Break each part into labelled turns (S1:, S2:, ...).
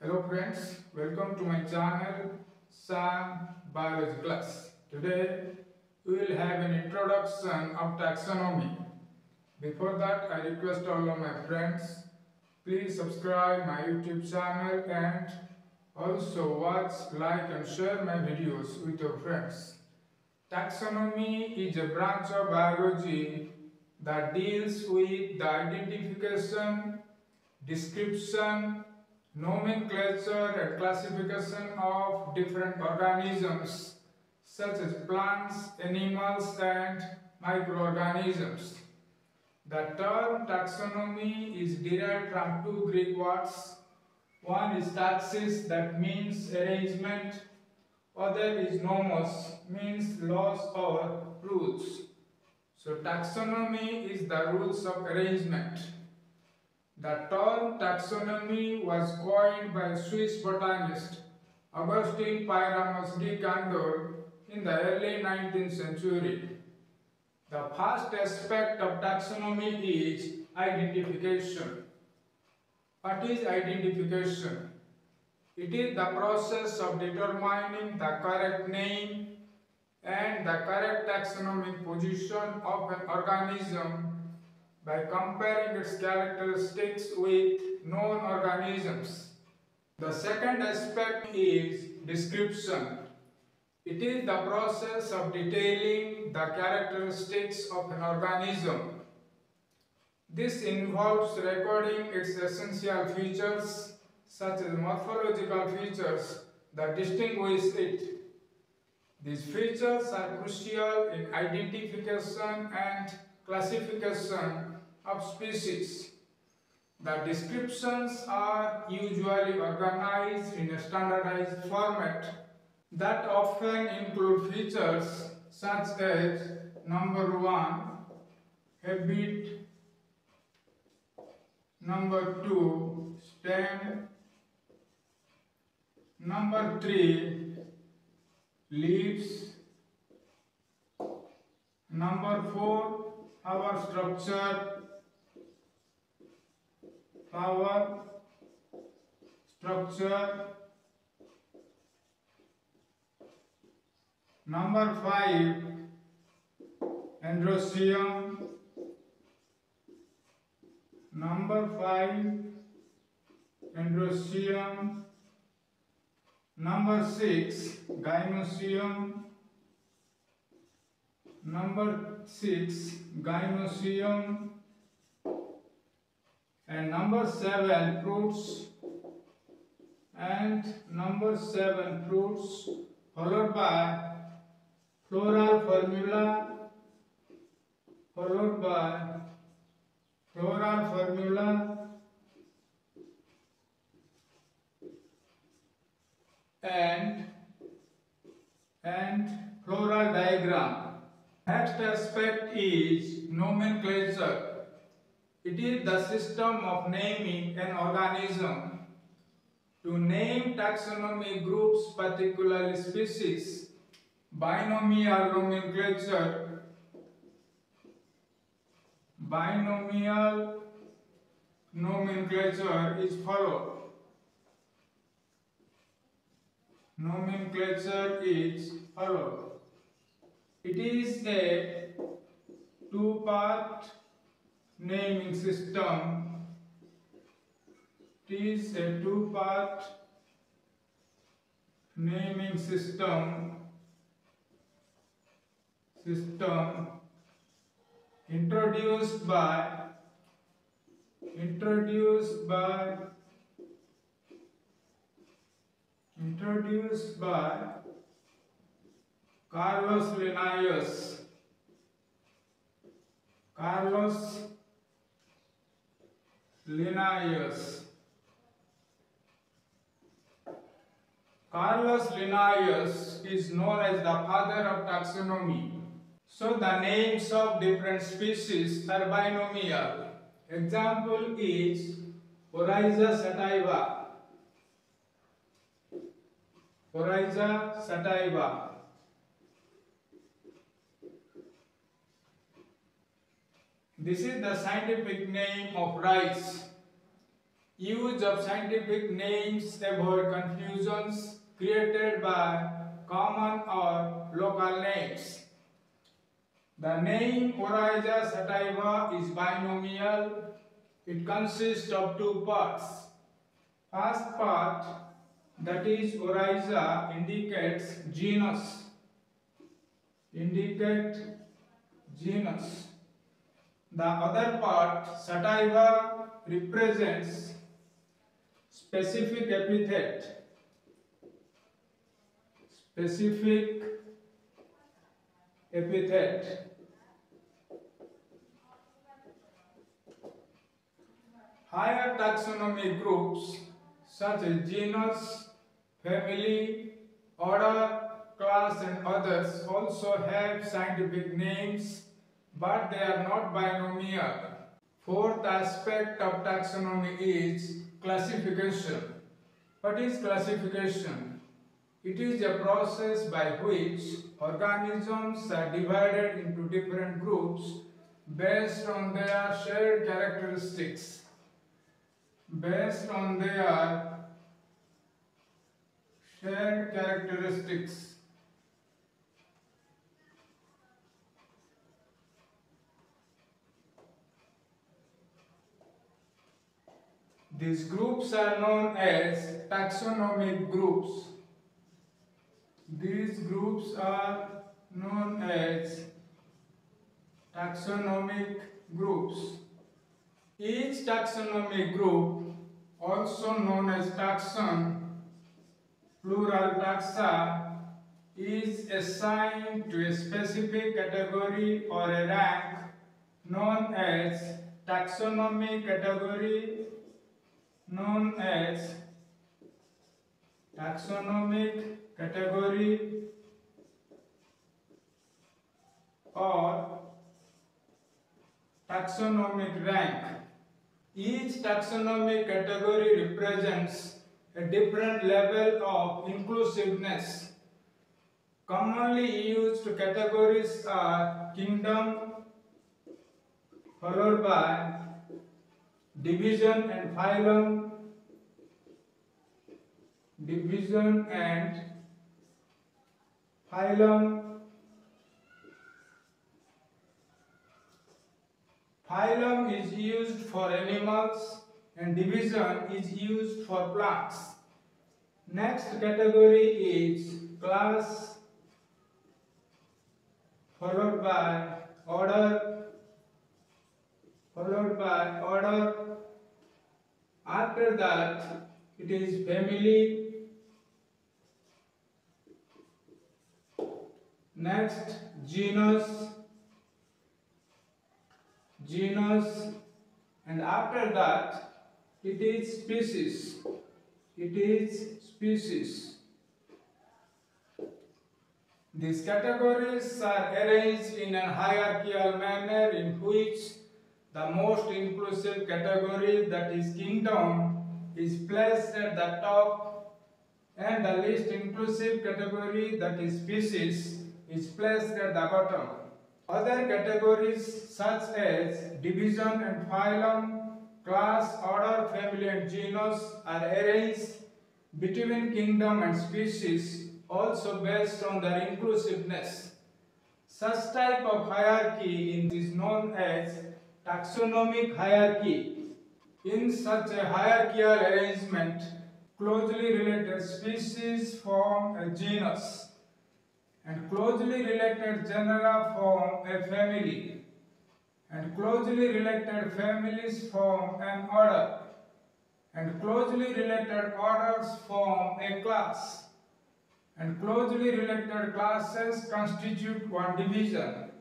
S1: Hello friends, welcome to my channel Sam Biology Class. Today we will have an introduction of taxonomy. Before that, I request all of my friends, please subscribe my YouTube channel and also watch, like and share my videos with your friends. Taxonomy is a branch of biology that deals with the identification, description, nomenclature and classification of different organisms such as plants, animals and microorganisms. The term taxonomy is derived from two Greek words. One is taxis, that means arrangement. Other is nomos, means laws or rules. So taxonomy is the rules of arrangement. The term taxonomy was coined by Swiss botanist Augustin Pyramus de Candolle in the early 19th century. The first aspect of taxonomy is identification. What is identification? It is the process of determining the correct name and the correct taxonomic position of an organism by comparing its characteristics with known organisms. The second aspect is description. It is the process of detailing the characteristics of an organism. This involves recording its essential features such as morphological features that distinguish it. These features are crucial in identification and classification of species. The descriptions are usually organized in a standardized format that often include features such as number 1, habit, number 2, stem, number 3, leaves, number 4, flower structure, number 5, androecium, number 6, gynoecium, and number 7, fruits, followed by floral formula, and floral diagram. Next aspect is nomenclature. It is the system of naming an organism. To name taxonomy groups, particularly species, binomial nomenclature is followed. It is a two-part naming system. Introduced by Carlos Linnaeus. Carlos Linnaeus is known as the father of taxonomy. So the names of different species are binomial. Example is Oryza sativa. This is the scientific name of rice. Use of scientific names avoid confusions created by common or local names. The name Oryza sativa is binomial. It consists of two parts. First part, that is Oryza, indicates genus. The other part, sativa, represents specific epithet. Higher taxonomic groups such as genus, family, order, class and others also have scientific names, but they are not binomial. Fourth aspect of taxonomy is classification. What is classification? It is a process by which organisms are divided into different groups based on their shared characteristics. These groups are known as taxonomic groups. Each taxonomic group, also known as taxon, plural taxa, is assigned to a specific category or a rank known as taxonomic category or taxonomic rank. Each taxonomic category represents a different level of inclusiveness. Commonly used categories are kingdom, followed by division and phylum, Phylum is used for animals and division is used for plants. Next category is class, followed by order. After that, it is family. Next, genus, and after that, it is species. These categories are arranged in a hierarchical manner in which the most inclusive category, that is kingdom, is placed at the top, and the least inclusive category, that is species, is placed at the bottom. Other categories such as division and phylum, class, order, family and genus are arranged between kingdom and species, also based on their inclusiveness. Such type of hierarchy is known as taxonomic hierarchy. In such a hierarchical arrangement, closely related species form a genus, and closely related genera form a family, and closely related families form an order, and closely related orders form a class, and closely related classes constitute one division,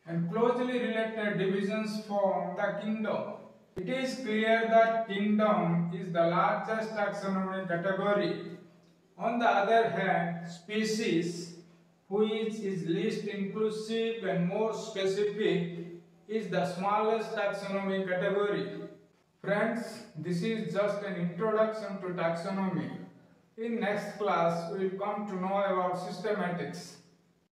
S1: and closely related divisions form the kingdom. It is clear that kingdom is the largest taxonomic category. On the other hand, species, which is least inclusive and more specific, is the smallest taxonomic category. Friends, this is just an introduction to taxonomy. In next class, we will come to know about systematics.